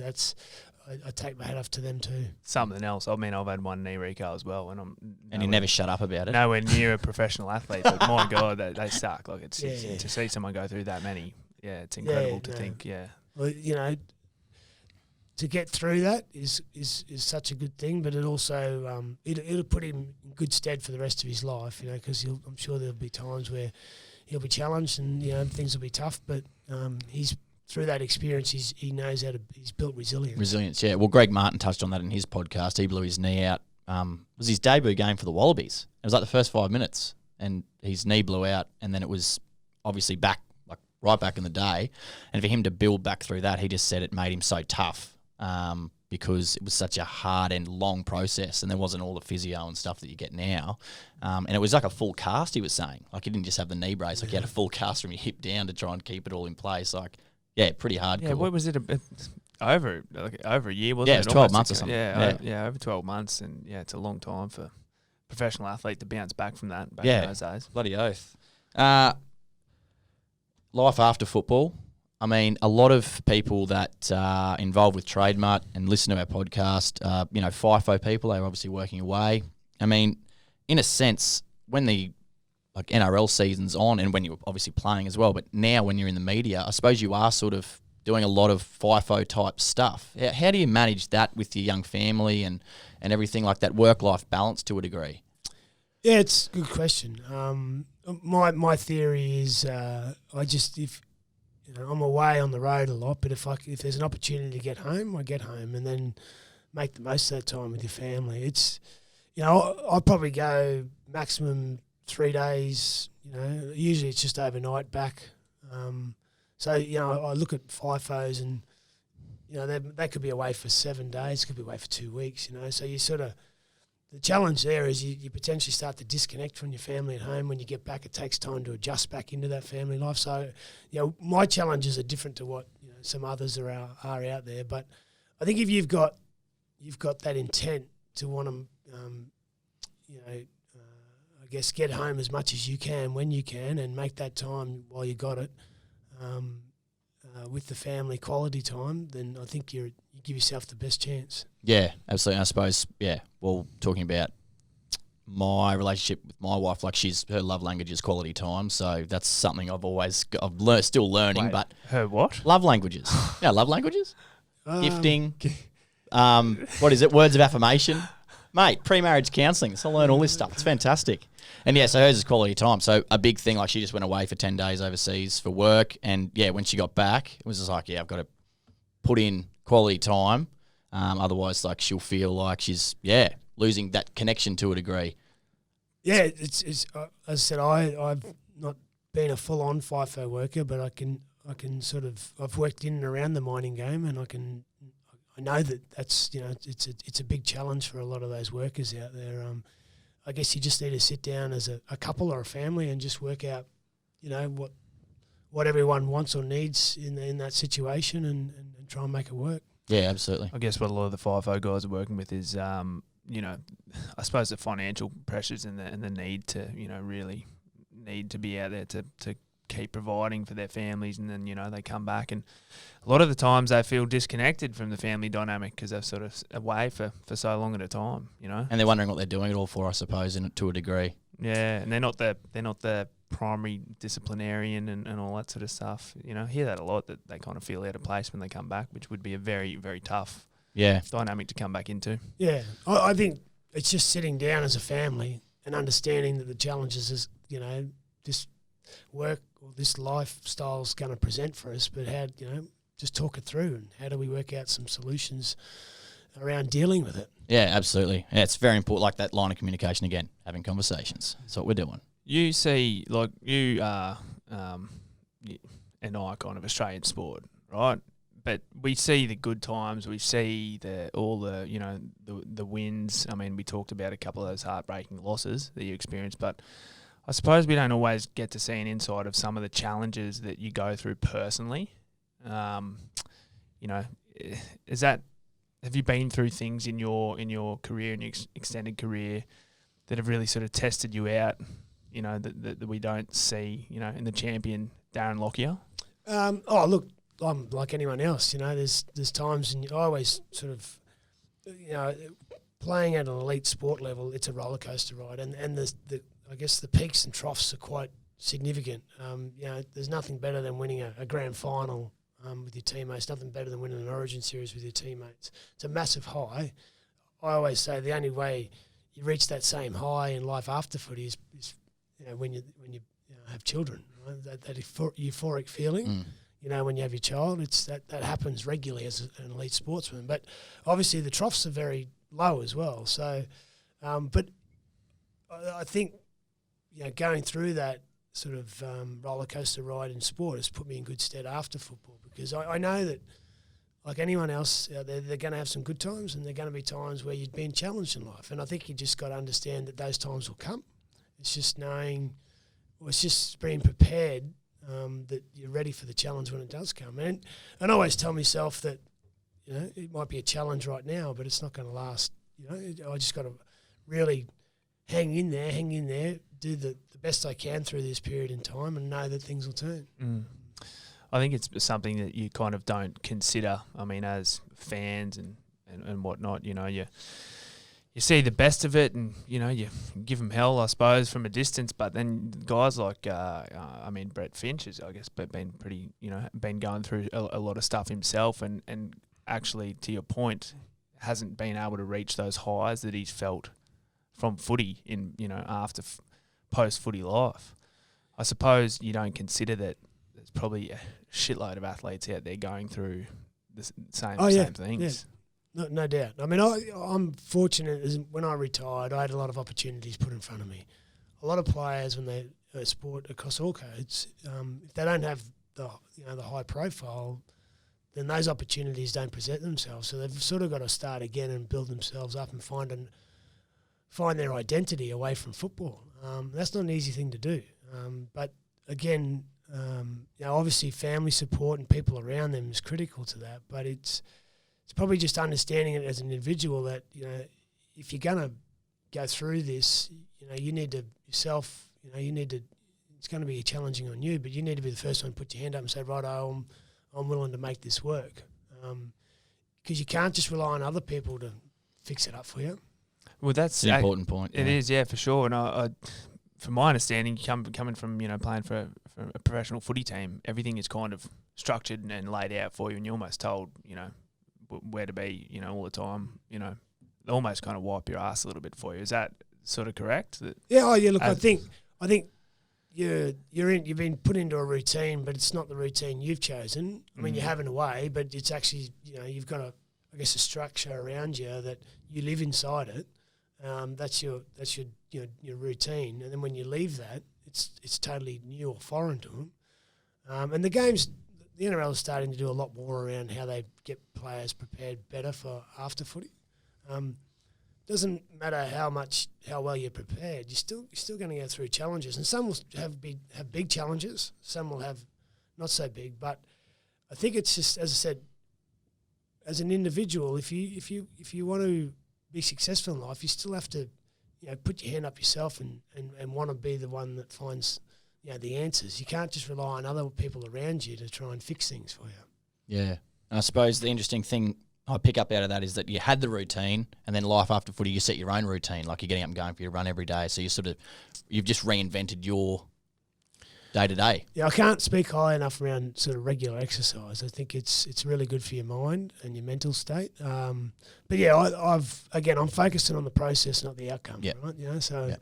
I take my hat off to them too. Something else. I've had 1 knee Rico as well, and you never shut up about it. Nowhere near a professional athlete, but my God, they suck. Like it's to see someone go through that many. Yeah, it's incredible to think. Yeah. Well, to get through that is such a good thing, but it also it'll put him in good stead for the rest of his life, because I'm sure there'll be times where he'll be challenged and things will be tough, but he's through that experience he knows he's built resilience. Resilience, yeah. Well, Greg Martin touched on that in his podcast. He blew his knee out. It was his debut game for the Wallabies. It was like the first 5 minutes, and his knee blew out, and then it was obviously right back in the day, and for him to build back through that, he just said it made him so tough. Because it was such a hard and long process, and there wasn't all the physio and stuff that you get now. And it was like a full cast, he was saying. Like, he didn't just have the knee brace. Like, he had a full cast from your hip down to try and keep it all in place. Like, yeah, pretty hardcore. Yeah, what was it? Over a year, wasn't it? Yeah, it was 12 months or something. Yeah, over 12 months. And, yeah, it's a long time for a professional athlete to bounce back from that back in those days. Bloody oath. Life after football. I mean, a lot of people that are involved with Trademutt and listen to our podcast, FIFO people, they're obviously working away. I mean, in a sense, when the NRL season's on and when you're obviously playing as well, but now when you're in the media, I suppose you are sort of doing a lot of FIFO type stuff. How do you manage that with your young family and everything like that, work-life balance to a degree? Yeah, it's a good question. My theory is I'm away on the road a lot, but if there's an opportunity to get home, I get home and then make the most of that time with your family. It's, I'll probably go maximum 3 days. Usually it's just overnight back. So I look at FIFOs and they could be away for 7 days, could be away for 2 weeks. So you sort of. The challenge there is you potentially start to disconnect from your family at home. When you get back, it takes time to adjust back into that family life. So, my challenges are different to what some others are out there. But I think if you've got that intent to want to, I guess get home as much as you can when you can, and make that time while you got it, with the family quality time, then I think you give yourself the best chance. Yeah, absolutely. I suppose, well, talking about my relationship with my wife, like her love language is quality time, so that's something I've still learning. Wait, but her what? Love languages. Love languages? Gifting. What is it? Words of affirmation. Mate, pre-marriage counselling. So I learn all this stuff. It's fantastic. And so hers is quality time. So a big thing, like she just went away for 10 days overseas for work. And when she got back, it was just like, I've got to put in quality time. Otherwise, like, she'll feel like she's losing that connection to a degree. Yeah, it's as I said, I've not been a full on FIFO worker, but I can sort of, I've worked in and around the mining game, and I know that's it's a big challenge for a lot of those workers out there. I guess you just need to sit down as a couple or a family and just work out, what everyone wants or needs in that situation, and try and make it work. Yeah, absolutely. I guess what a lot of the FIFO guys are working with is, I suppose the financial pressures and the need to, really need to be out there to keep providing for their families, and then, they come back, and a lot of the times they feel disconnected from the family dynamic because they're sort of away for so long at a time, And they're wondering what they're doing it all for, I suppose, to a degree. Yeah, and they're not the primary disciplinarian and all that sort of stuff. Hear that a lot, that they kind of feel out of place when they come back, which would be a very, very tough dynamic to come back into. Yeah, I think it's just sitting down as a family and understanding that the challenges is, this work or this lifestyle is going to present for us, but how, just talk it through, and how do we work out some solutions around dealing with it. Yeah, absolutely. Yeah, it's very important, like that line of communication again, having conversations. That's what we're doing. You see, like, you are an icon of Australian sport, right? But we see the good times, we see all the wins. I mean, we talked about a couple of those heartbreaking losses that you experienced, but I suppose we don't always get to see an insight of some of the challenges that you go through personally. Have you been through things in your career, in your extended career, that have really sort of tested you out, that we don't see, in the champion Darren Lockyer? Look, I'm like anyone else, there's times, and I always sort of, playing at an elite sport level, it's a roller coaster ride, and I guess the peaks and troughs are quite significant. There's nothing better than winning a grand final with your teammates, nothing better than winning an Origin series with your teammates. It's a massive high. I always say the only way you reach that same high in life after footy is when you have children, right? That euphoric feeling. When you have your child, it's that happens regularly as an elite sportsman. But obviously the troughs are very low as well. So, but I think going through that sort of roller coaster ride in sport has put me in good stead after football, because I know that, like anyone else out there, they're going to have some good times, and there are going to be times where you've been challenged in life. And I think you just got to understand that those times will come. It's just it's just being prepared that you're ready for the challenge when it does come. And I always tell myself that, it might be a challenge right now, but it's not going to last. I just got to really hang in there, do the best I can through this period in time, and know that things will turn. I think it's something that you kind of don't consider. I mean, as fans and whatnot, you see the best of it, and you give them hell, I suppose, from a distance. But then guys like, Brett Finch has, I guess, been pretty, been going through a lot of stuff himself, and actually, to your point, hasn't been able to reach those highs that he's felt from footy in, after post-footy life. I suppose you don't consider that there's probably a shitload of athletes out there going through the same things. Yeah. No doubt. I mean, I'm fortunate, as when I retired, I had a lot of opportunities put in front of me. A lot of players, when they sport across all codes, if they don't have the high profile, then those opportunities don't present themselves. So they've sort of got to start again and build themselves up and find their identity away from football. That's not an easy thing to do. But again, obviously family support and people around them is critical to that. But it's probably just understanding it as an individual that, if you're going to go through this, you need to yourself, it's going to be challenging on you, but you need to be the first one to put your hand up and say, righto, I'm willing to make this work. Because you can't just rely on other people to fix it up for you. Well, that's an important point. It is, for sure. And I from my understanding, coming from playing for a professional footy team, everything is kind of structured and laid out for you, and you're almost told, where to be, all the time. They almost kind of wipe your ass a little bit for you. Is that sort of correct? Look, I think you've been put into a routine, but it's not the routine you've chosen. I mean, you have in a way, but it's actually, you've got a structure around you that you live inside it. That's your routine, and then when you leave that, it's totally new or foreign to them. And the NRL is starting to do a lot more around how they get players prepared better for after footy. Doesn't matter how well you're prepared, you're still going to go through challenges, and some will have big challenges, some will have not so big. But I think it's just, as I said, as an individual, if you want to be successful in life, you still have to put your hand up yourself and want to be the one that finds the answers. You can't just rely on other people around you to try and fix things for you. Yeah, and I suppose the interesting thing I pick up out of that is that you had the routine, and then life after footy, you set your own routine. Like you're getting up and going for your run every day. So you've just reinvented your day to day. Yeah, I can't speak high enough around sort of regular exercise. I think it's really good for your mind and your mental state. But yeah, I'm focusing on the process, not the outcome. Yeah. Right? So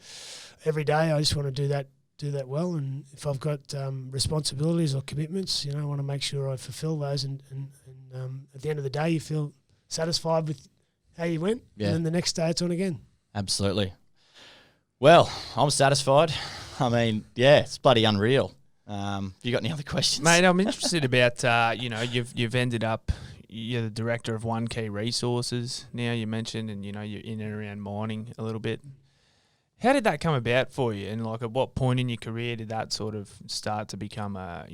every day I just want to do that well. And if I've got responsibilities or commitments, I want to make sure I fulfil those. And at the end of the day, you feel satisfied with how you went. Yeah. And then the next day it's on again. Absolutely. Well, I'm satisfied. I mean, yeah, it's bloody unreal. Have you got any other questions? Mate, I'm interested about, you've ended up, you're the director of One Key Resources now, you mentioned, and, you're in and around mining a little bit. How did that come about for you? And, at what point in your career did that sort of start to become a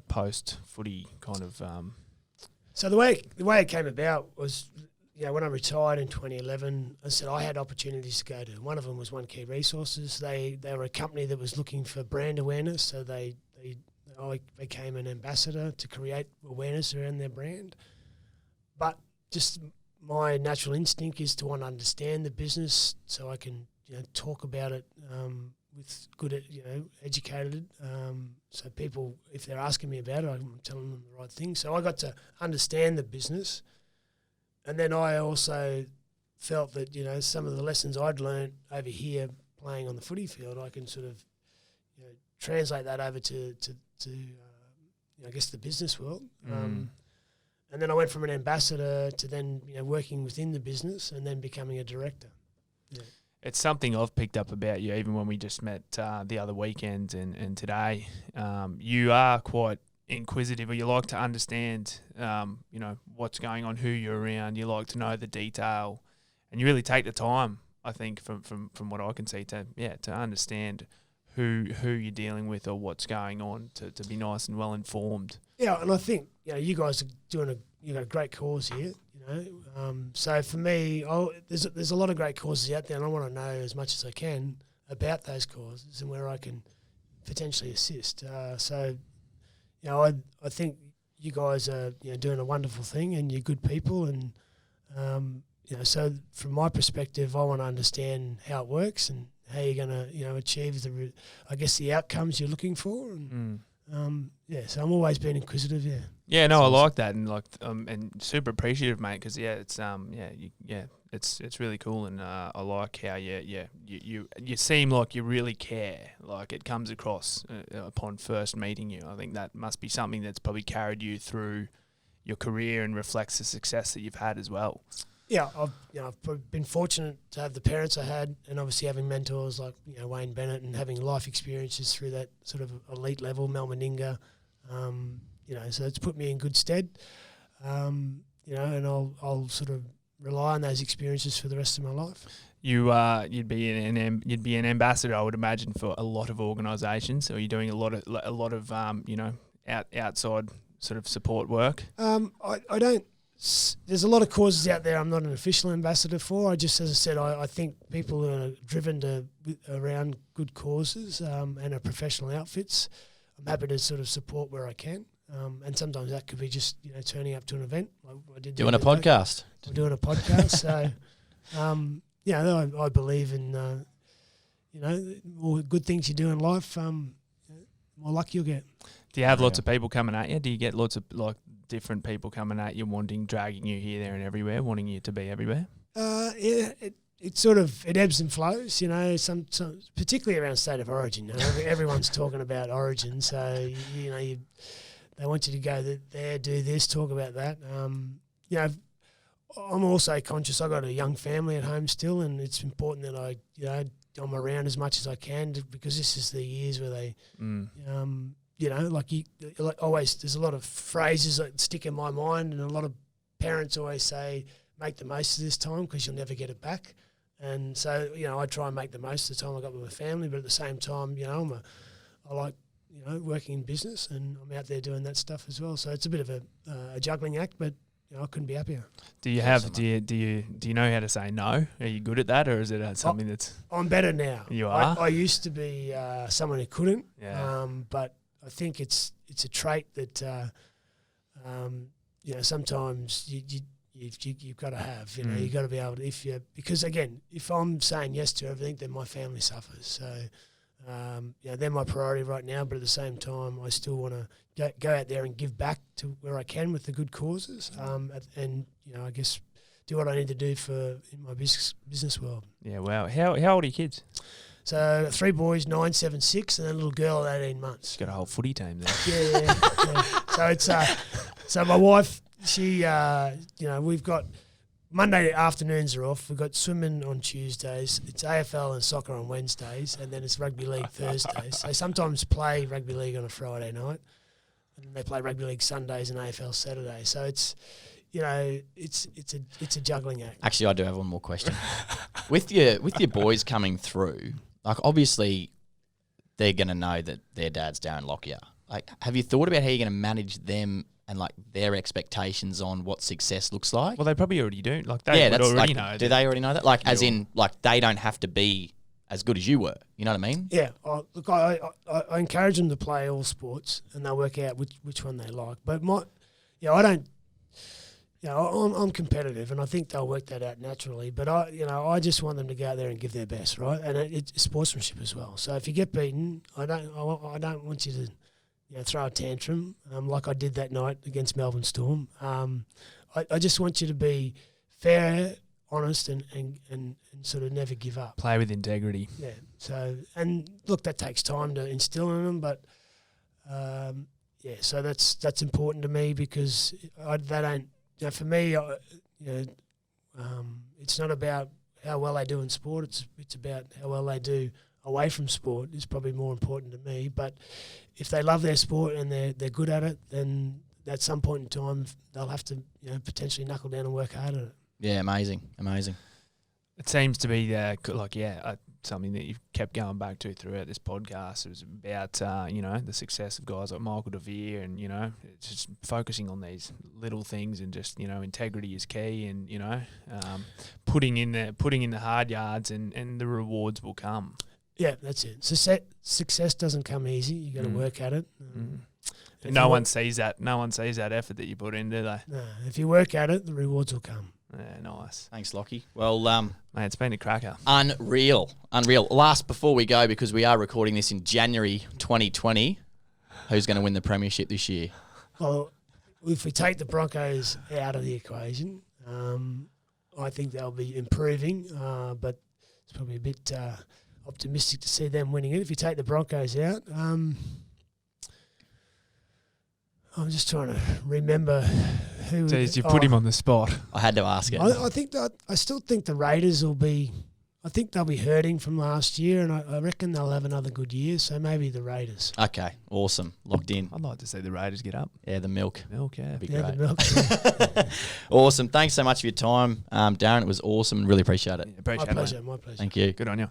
post-footy kind of... So the way it came about was, when I retired in 2011, I said I had opportunities to go to. One of them was One Key Resources. They were a company that was looking for brand awareness, so I became an ambassador to create awareness around their brand. But just my natural instinct is to want to understand the business so I can talk about it with good, educated. So people, if they're asking me about it, I'm telling them the right thing. So I got to understand the business. And then I also felt that, some of the lessons I'd learned over here playing on the footy field, I can sort of, translate that over to I guess the business world. And then I went from an ambassador to then, working within the business and then becoming a director. Yeah. It's something I've picked up about you, even when we just met the other weekend and today. You are quite inquisitive, or you like to understand, what's going on, who you're around. You like to know the detail, and you really take the time, I think, from what I can see, to understand who you're dealing with or what's going on, to be nice and well informed. Yeah, and I think you guys are doing a great cause here. So for me, there's a lot of great causes out there, and I want to know as much as I can about those causes and where I can potentially assist. I think you guys are doing a wonderful thing, and you're good people, and so from my perspective, I want to understand how it works and how you're going to achieve the outcomes you're looking for, and so I'm always being inquisitive. Yeah, no, I like that, and and super appreciative, mate. Because it's really cool, and I like how you seem like you really care. Like it comes across upon first meeting you. I think that must be something that's probably carried you through your career and reflects the success that you've had as well. Yeah, I've been fortunate to have the parents I had, and obviously having mentors like Wayne Bennett, and having life experiences through that sort of elite level, Mel Meninga. So it's put me in good stead. And I'll sort of rely on those experiences for the rest of my life. You'd be an ambassador, I would imagine, for a lot of organisations. Or you're doing a lot of outside sort of support work. I don't. There's a lot of causes out there I'm not an official ambassador for. I just, as I said, I think people are driven around good causes and are professional outfits. I'm happy to sort of support where I can. And sometimes that could be just, turning up to an event. Like I did doing a podcast. We're doing a podcast. So, I believe in, more good things you do in life, more luck you'll get. Do you have lots of people coming at you? Do you get lots of different people coming at you, dragging you here, there and everywhere, wanting you to be everywhere? it ebbs and flows, some particularly around state of origin. Everyone's talking about origin, so they want you to go there, do this, talk about that. I'm also conscious. I've got a young family at home still, and it's important that I'm around as much as I can because this is the years where they, like always, there's a lot of phrases that stick in my mind, and a lot of parents always say, make the most of this time because you'll never get it back. And so, I try and make the most of the time I got with my family, but at the same time, I like, working in business, and I'm out there doing that stuff as well. So it's a bit of a juggling act, but I couldn't be happier. Do you know how to say no? Are you good at that, or is it something that's? I'm better now. You are. I used to be someone who couldn't. Yeah. But I think it's a trait that sometimes you've got to have. You've got to be able to because again, if I'm saying yes to everything, then my family suffers. So. They're my priority right now, but at the same time, I still want to go out there and give back to where I can with the good causes, and I guess do what I need to do in my business world. Yeah, wow. How old are your kids? So 3 boys, 9, 7, 6, and a little girl at 18 months. Got a whole footy team there. Yeah. So it's so my wife, she we've got. Monday afternoons are off. We've got swimming on Tuesdays. It's AFL and soccer on Wednesdays, and then it's rugby league Thursdays. They sometimes play rugby league on a Friday night, and they play rugby league Sundays and AFL Saturdays. So it's a juggling act. Actually, I do have one more question. with your boys coming through, like obviously they're going to know that their dad's Darren Lockyer. Like, have you thought about how you're going to manage them and like their expectations on what success looks like? Well, they probably already do. Like they would already know. Do they already know that? Like, as in, like they don't have to be as good as you were. You know what I mean? Yeah. Look, I encourage them to play all sports, and they'll work out which one they like. But I don't. I'm competitive, and I think they'll work that out naturally. But I just want them to go out there and give their best, right? And it's sportsmanship as well. So if you get beaten, I don't want you to. Throw a tantrum like I did that night against Melbourne Storm. I just want you to be fair, honest, and sort of never give up. Play with integrity. Yeah. So, and look, that takes time to instill in them, but so that's important to me because they don't. For me, it's not about how well they do in sport. It's about how well they do away from sport is probably more important to me. But if they love their sport and they're good at it, then at some point in time they'll have to potentially knuckle down and work hard at it. Yeah, amazing. It seems to be something that you've kept going back to throughout this podcast. It was about the success of guys like Michael DeVere, and it's just focusing on these little things, and just integrity is key, and putting in the hard yards, and the rewards will come. Yeah, that's it. Success doesn't come easy. You got to work at it. No one sees that. No one sees that effort that you put in, do they? No. If you work at it, the rewards will come. Yeah, nice. Thanks, Locky. Well, mate, it's been a cracker. Unreal. Last, before we go, because we are recording this in January 2020, who's going to win the premiership this year? Well, if we take the Broncos out of the equation, I think they'll be improving, but it's probably a bit optimistic to see them winning it. If you take the Broncos out, I'm just trying to remember who. Jeez, you put him on the spot. I had to ask it. I still think the Raiders will be. I think they'll be hurting from last year, and I reckon they'll have another good year. So maybe the Raiders. Okay, awesome, locked in. I'd like to see the Raiders get up. Yeah, the milk. Milk, yeah, be great. The milk. Yeah. Awesome. Thanks so much for your time, Darren. It was awesome, and really appreciate it. Yeah, appreciate My pleasure. Thank you. Good on you.